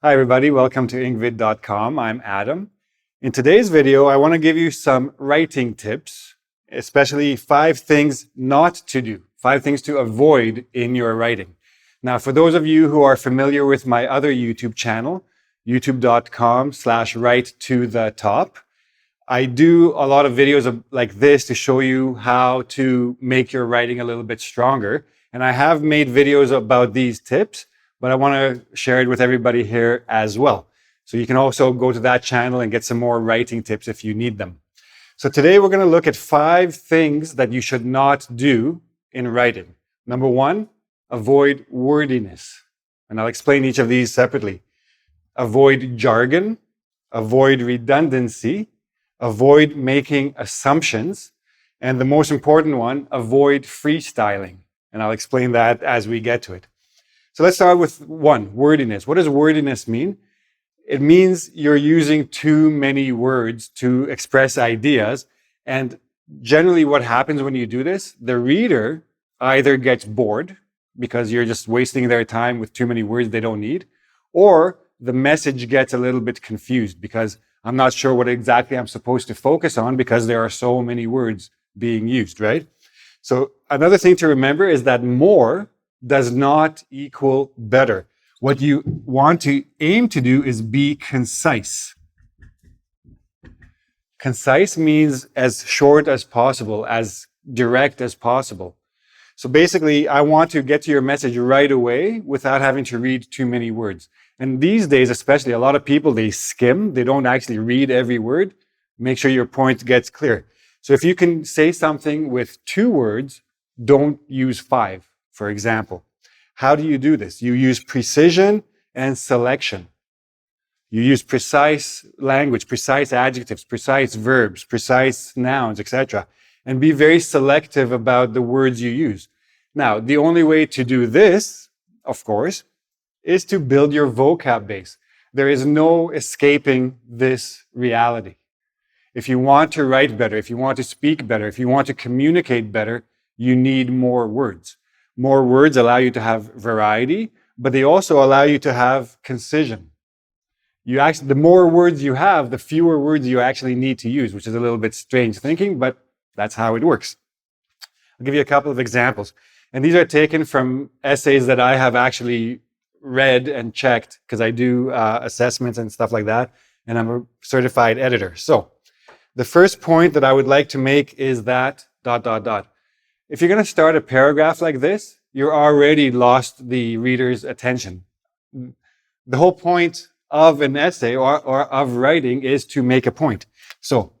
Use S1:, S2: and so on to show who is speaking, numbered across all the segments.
S1: Hi everybody, welcome to engVid.com. I'm Adam. In today's video, I want to give you some writing tips, especially 5 things not to do, 5 things to avoid in your writing. Now, for those of you who are familiar with my other YouTube channel, youtube.com/write-to-the-top, I do a lot of videos like this to show you how to make your writing a little bit stronger. And I have made videos about these tips, but I want to share it with everybody here as well. So you can also go to that channel and get some more writing tips if you need them. So today we're going to look at 5 things that you should not do in writing. Number 1, avoid wordiness. And I'll explain each of these separately. Avoid jargon, avoid redundancy, avoid making assumptions, and the most important one, avoid freestyling. And I'll explain that as we get to it. So let's start with 1, wordiness. What does wordiness mean? It means you're using too many words to express ideas. And generally what happens when you do this, the reader either gets bored because you're just wasting their time with too many words they don't need, or the message gets a little bit confused because I'm not sure what exactly I'm supposed to focus on because there are so many words being used, right? So another thing to remember is that more does not equal better. What you want to aim to do is be concise. Concise means as short as possible, as direct as possible. So basically, I want to get to your message right away without having to read too many words. And these days, especially, a lot of people, they skim. They don't actually read every word. Make sure your point gets clear. So if you can say something with 2 words, don't use 5, for example. How do you do this? You use precision and selection. You use precise language, precise adjectives, precise verbs, precise nouns, etc. And be very selective about the words you use. Now, the only way to do this, of course, is to build your vocab base. There is no escaping this reality. If you want to write better, if you want to speak better, if you want to communicate better, you need more words. More words allow you to have variety, but they also allow you to have concision. The more words you have, the fewer words you actually need to use, which is a little bit strange thinking, but that's how it works. I'll give you a couple of examples. And these are taken from essays that I have actually read and checked because I do assessments and stuff like that. And I'm a certified editor. So the first point that I would like to make is that ... If you're going to start a paragraph like this, you're already lost the reader's attention. The whole point of an essay or of writing is to make a point. So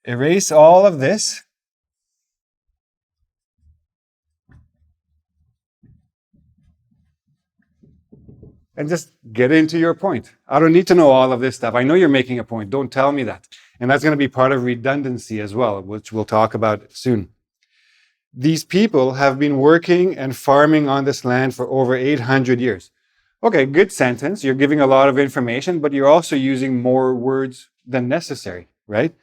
S1: erase all of this. And just get into your point. I don't need to know all of this stuff. I know you're making a point. Don't tell me that. And that's going to be part of redundancy as well, which we'll talk about soon. These people have been working and farming on this land for over 800 years. Okay, good sentence. You're giving a lot of information, but you're also using more words than necessary, right?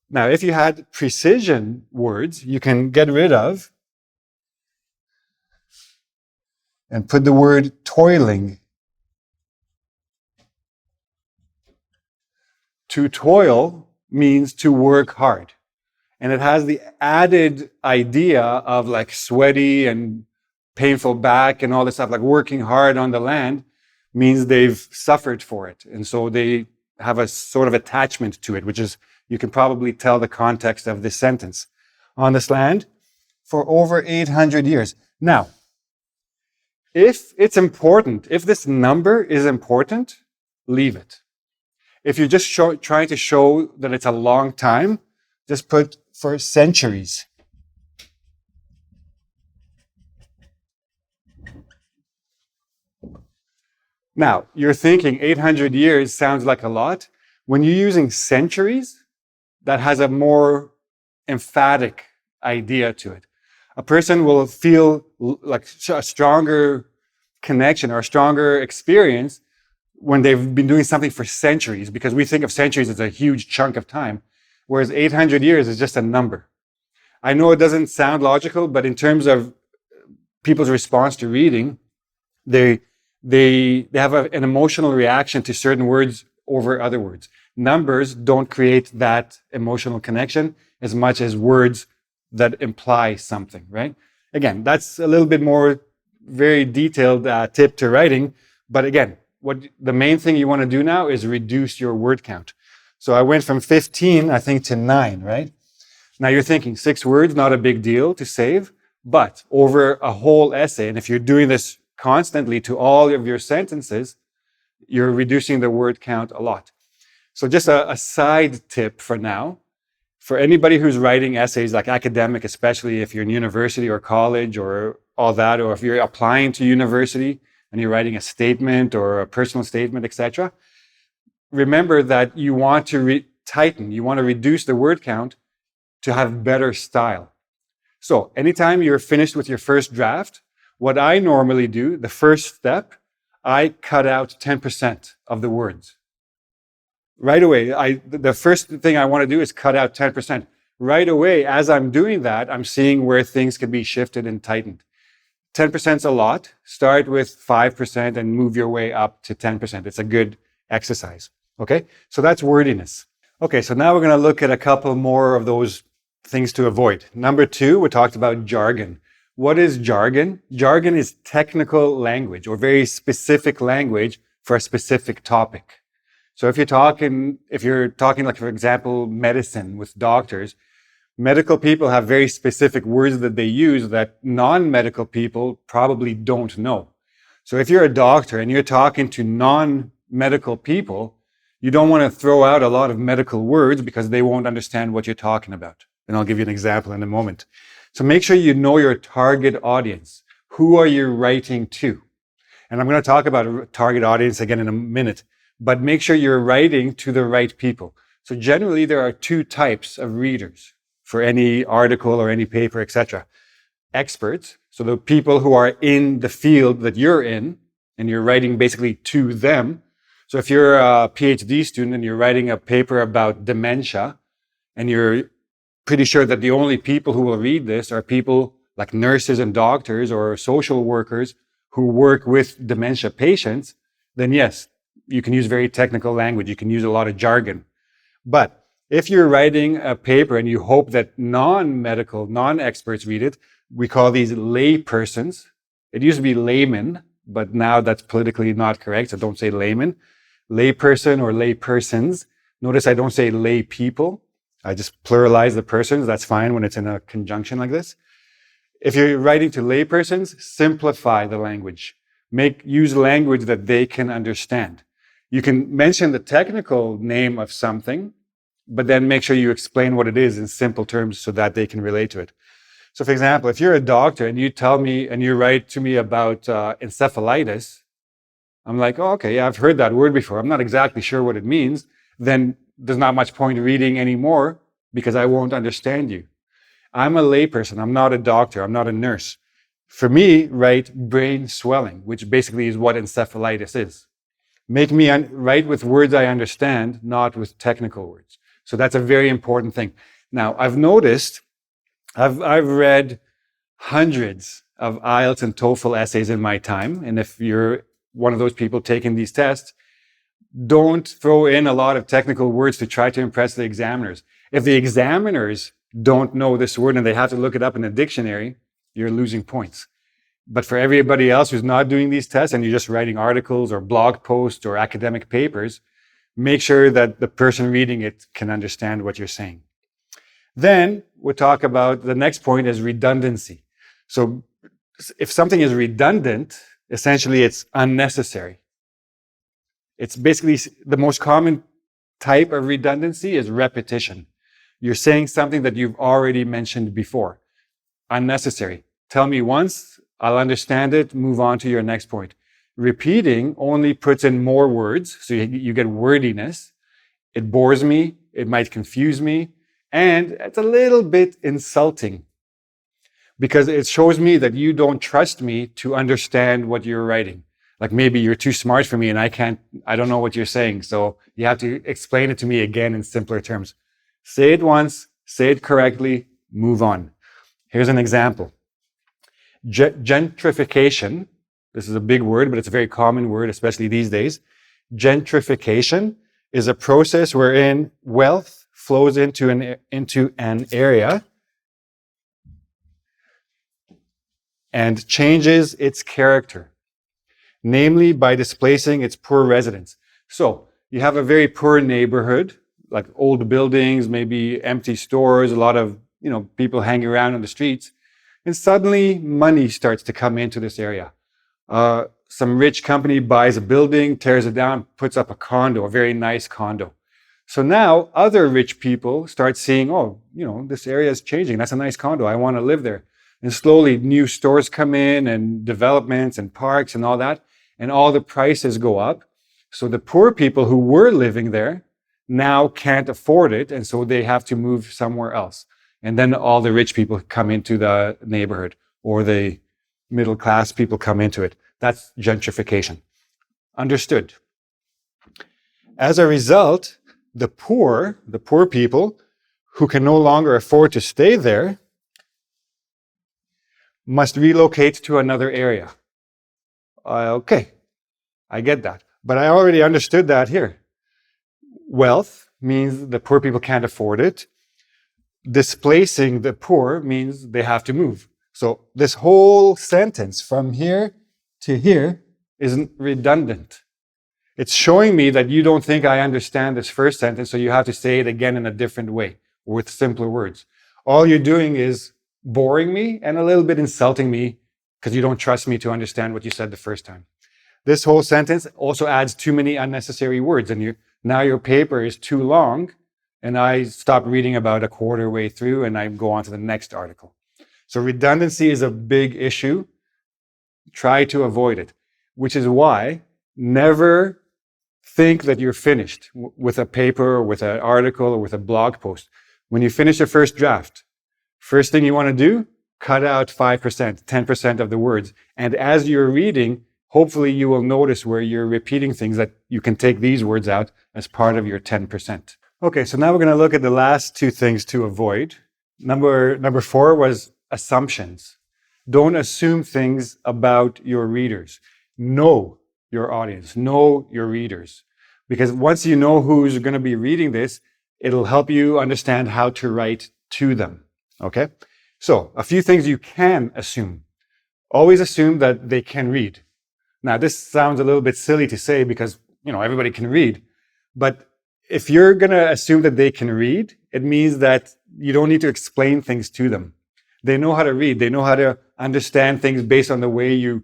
S1: Now, if you had precision words, you can get rid of and put the word toiling. To toil means to work hard. And it has the added idea of like sweaty and painful back and all this stuff, like working hard on the land means they've suffered for it. And so they have a sort of attachment to it, which is, you can probably tell the context of this sentence. On this land for over 800 years. Now, if it's important, if this number is important, leave it. If you're just trying to show that it's a long time, just put for centuries. Now, you're thinking 800 years sounds like a lot. When you're using centuries, that has a more emphatic idea to it. A person will feel like a stronger connection or a stronger experience when they've been doing something for centuries, because we think of centuries as a huge chunk of time, whereas 800 years is just a number. I know it doesn't sound logical, but in terms of people's response to reading, they they have an emotional reaction to certain words over other words. Numbers don't create that emotional connection as much as words that imply something, right? Again, that's a little bit more very detailed tip to writing. But again, what the main thing you want to do now is reduce your word count. So I went from 15, I think, to 9, right? Now you're thinking 6 words, not a big deal to save, but over a whole essay, and if you're doing this constantly to all of your sentences, you're reducing the word count a lot. So just a side tip for now, for anybody who's writing essays, like academic, especially if you're in university or college or all that, or if you're applying to university and you're writing a statement or a personal statement, etc., remember that you want to tighten, you want to reduce the word count to have better style. So anytime you're finished with your first draft, what I normally do, the first step, I cut out 10% of the words. Right away, the first thing I want to do is cut out 10%. Right away, as I'm doing that, I'm seeing where things can be shifted and tightened. 10% is a lot. Start with 5% and move your way up to 10%. It's a good exercise. Okay, so that's wordiness. Okay, so now we're going to look at a couple more of those things to avoid. Number 2, we talked about jargon. What is jargon? Jargon is technical language or very specific language for a specific topic. So if you're talking like, for example, medicine with doctors, medical people have very specific words that they use that non-medical people probably don't know. So if you're a doctor and you're talking to non-medical people, you don't want to throw out a lot of medical words because they won't understand what you're talking about. And I'll give you an example in a moment. So make sure you know your target audience. Who are you writing to? And I'm going to talk about a target audience again in a minute. But make sure you're writing to the right people. So generally, there are 2 types of readers for any article or any paper, etc. Experts, so the people who are in the field that you're in, and you're writing basically to them. So if you're a PhD student and you're writing a paper about dementia, and you're pretty sure that the only people who will read this are people like nurses and doctors or social workers who work with dementia patients, then yes, you can use very technical language. You can use a lot of jargon. But if you're writing a paper and you hope that non-medical, non-experts read it, we call these lay persons. It used to be laymen, but now that's politically not correct, so don't say layman. Lay person or lay persons. Notice I don't say lay people. I just pluralize the persons. That's fine when it's in a conjunction like this. If you're writing to lay persons, simplify the language. Use language that they can understand. You can mention the technical name of something, but then make sure you explain what it is in simple terms so that they can relate to it. So for example, if you're a doctor and you tell me and you write to me about encephalitis, I'm like, oh, okay, yeah, I've heard that word before. I'm not exactly sure what it means. Then there's not much point reading anymore because I won't understand you. I'm a layperson. I'm not a doctor. I'm not a nurse. For me, write brain swelling, which basically is what encephalitis is. Make me write with words I understand, not with technical words. So that's a very important thing. Now, I've noticed, I've read hundreds of IELTS and TOEFL essays in my time. And if you're one of those people taking these tests, don't throw in a lot of technical words to try to impress the examiners. If the examiners don't know this word and they have to look it up in a dictionary, you're losing points. But for everybody else who's not doing these tests and you're just writing articles or blog posts or academic papers, make sure that the person reading it can understand what you're saying. Then we'll talk about the next point is redundancy. So if something is redundant, essentially it's unnecessary. It's basically the most common type of redundancy is repetition. You're saying something that you've already mentioned before. Unnecessary. Tell me once, I'll understand it, move on to your next point. Repeating only puts in more words, so you get wordiness. It bores me, it might confuse me, and it's a little bit insulting because it shows me that you don't trust me to understand what you're writing. Like maybe you're too smart for me and I don't know what you're saying, so you have to explain it to me again in simpler terms. Say it once, say it correctly, move on. Here's an example. Gentrification This is a big word, but it's a very common word, especially these days. Gentrification is a process wherein wealth flows into an area and changes its character, namely by displacing its poor residents. So you have a very poor neighborhood, like old buildings, maybe empty stores, a lot of people hanging around on the streets, and suddenly money starts to come into this area. Some rich company buys a building, tears it down, puts up a condo, a very nice condo. So now other rich people start seeing, oh, this area is changing. That's a nice condo. I want to live there. And slowly new stores come in and developments and parks and all that. And all the prices go up. So the poor people who were living there now can't afford it. And so they have to move somewhere else. And then all the rich people come into the neighborhood, or the middle class people come into it. That's gentrification. Understood. As a result, the poor people who can no longer afford to stay there must relocate to another area. Okay, I get that. But I already understood that here. Wealth means the poor people can't afford it. Displacing the poor means they have to move. So this whole sentence from here to here isn't redundant. It's showing me that you don't think I understand this first sentence, so you have to say it again in a different way, or with simpler words. All you're doing is boring me and a little bit insulting me because you don't trust me to understand what you said the first time. This whole sentence also adds too many unnecessary words, and now your paper is too long, and I stop reading about a quarter way through and I go on to the next article. So redundancy is a big issue. Try to avoid it, which is why never think that you're finished with a paper or with an article or with a blog post. When you finish your first draft, first thing you want to do, cut out 5%, 10% of the words. And as you're reading, hopefully you will notice where you're repeating things that you can take these words out as part of your 10%. Okay, so now we're going to look at the last two things to avoid. Number 4 was assumptions. Don't assume things about your readers. Know your audience, know your readers. Because once you know who's going to be reading this, it'll help you understand how to write to them. Okay? So, a few things you can assume. Always assume that they can read. Now, this sounds a little bit silly to say because, everybody can read. But if you're going to assume that they can read, it means that you don't need to explain things to them. They know how to read. They know how to understand things based on the way you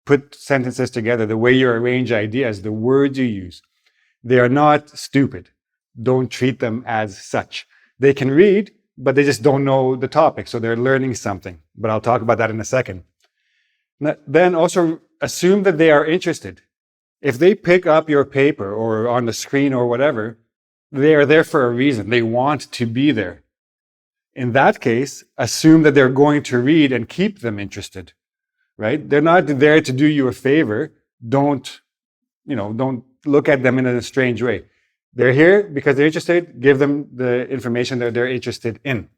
S1: put sentences together, the way you arrange ideas, the words you use. They are not stupid. Don't treat them as such. They can read, but they just don't know the topic, so they're learning something. But I'll talk about that in a second. Then also assume that they are interested. If they pick up your paper or on the screen or whatever, they are there for a reason. They want to be there. In that case, assume that they're going to read and keep them interested, right? They're not there to do you a favor. Don't look at them in a strange way. They're here because they're interested. Give them the information that they're interested in.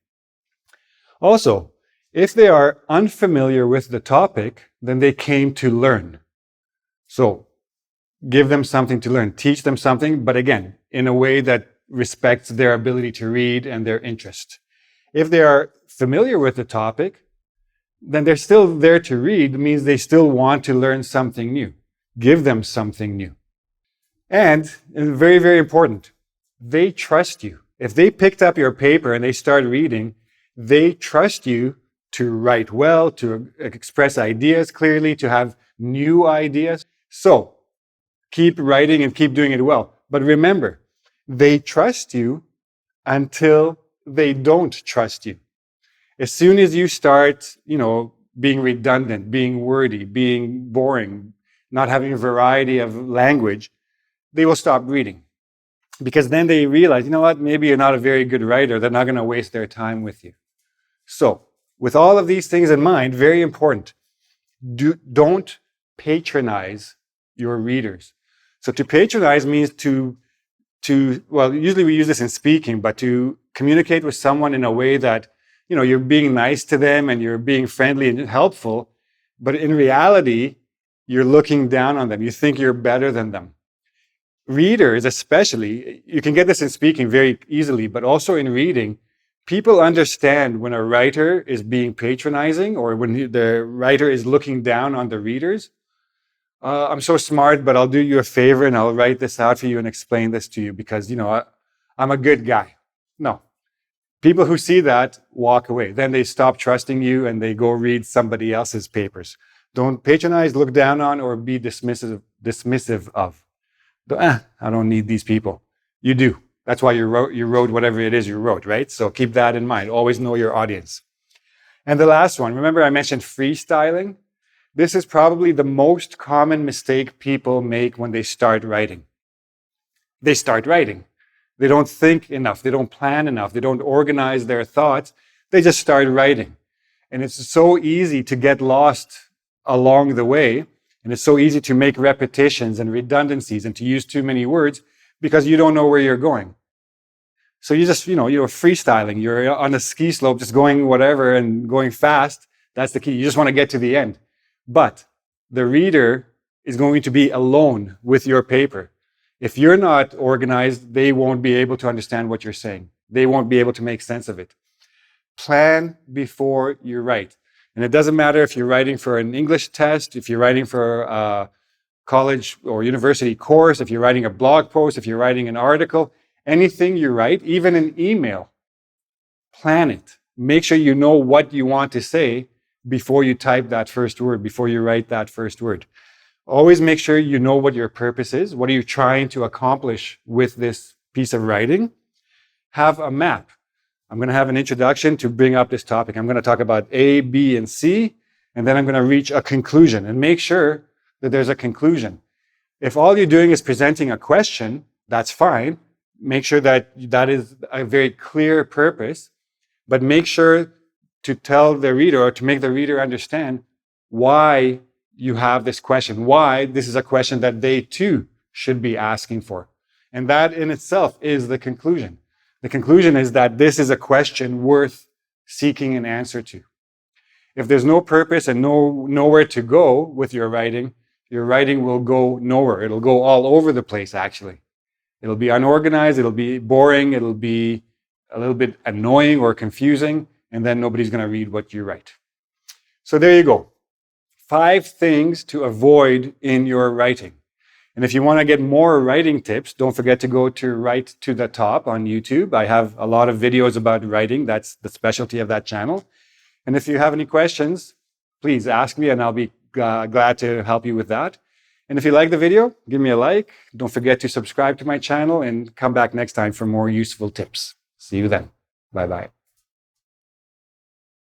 S1: Also, if they are unfamiliar with the topic, then they came to learn. So give them something to learn. Teach them something, but again, in a way that respects their ability to read and their interest. If they are familiar with the topic, then they're still there to read. It means they still want to learn something new. Give them something new. And very, very important, they trust you. If they picked up your paper and they start reading, they trust you to write well, to express ideas clearly, to have new ideas. So keep writing and keep doing it well. But remember, they trust you until they don't trust you. As soon as you start, being redundant, being wordy, being boring, not having a variety of language, they will stop reading. Because then they realize, maybe you're not a very good writer. They're not going to waste their time with you. So, with all of these things in mind, very important, don't patronize your readers. So to patronize means usually we use this in speaking, but to communicate with someone in a way that, you're being nice to them and you're being friendly and helpful. But in reality, you're looking down on them. You think you're better than them. Readers, especially, you can get this in speaking very easily, but also in reading, people understand when a writer is being patronizing or when the writer is looking down on the readers. I'm so smart, but I'll do you a favor and I'll write this out for you and explain this to you because, I'm a good guy. No. People who see that walk away. Then they stop trusting you and they go read somebody else's papers. Don't patronize, look down on, or be dismissive of. I don't need these people. You do. That's why you wrote whatever it is you wrote, right? So keep that in mind. Always know your audience. And the last one, remember I mentioned freestyling? This is probably the most common mistake people make when they start writing. They start writing. They don't think enough. They don't plan enough. They don't organize their thoughts. They just start writing. And it's so easy to get lost along the way. And it's so easy to make repetitions and redundancies and to use too many words because you don't know where you're going. So you just, you're freestyling. You're on a ski slope, just going whatever and going fast. That's the key. You just want to get to the end. But the reader is going to be alone with your paper. If you're not organized, they won't be able to understand what you're saying. They won't be able to make sense of it. Plan before you write. And it doesn't matter if you're writing for an English test, if you're writing for a college or university course, if you're writing a blog post, if you're writing an article, anything you write, even an email, plan it. Make sure you know what you want to say before you type that first word, before you write that first word. Always make sure you know what your purpose is. What are you trying to accomplish with this piece of writing? Have a map. I'm going to have an introduction to bring up this topic. I'm going to talk about A, B, and C, and then I'm going to reach a conclusion and make sure that there's a conclusion. If all you're doing is presenting a question, that's fine. Make sure that that is a very clear purpose, but make sure to tell the reader or to make the reader understand why you have this question, why this is a question that they too should be asking for. And that in itself is the conclusion. The conclusion is that this is a question worth seeking an answer to. If there's no purpose and nowhere to go with your writing will go nowhere. It'll go all over the place, actually. It'll be unorganized, it'll be boring, it'll be a little bit annoying or confusing, and then nobody's going to read what you write. So there you go. 5 things to avoid in your writing. And if you want to get more writing tips, don't forget to go to Write to the Top on YouTube. I have a lot of videos about writing. That's the specialty of that channel. And if you have any questions, please ask me and I'll be glad to help you with that. And if you like the video, give me a like. Don't forget to subscribe to my channel and come back next time for more useful tips. See you then. Bye-bye.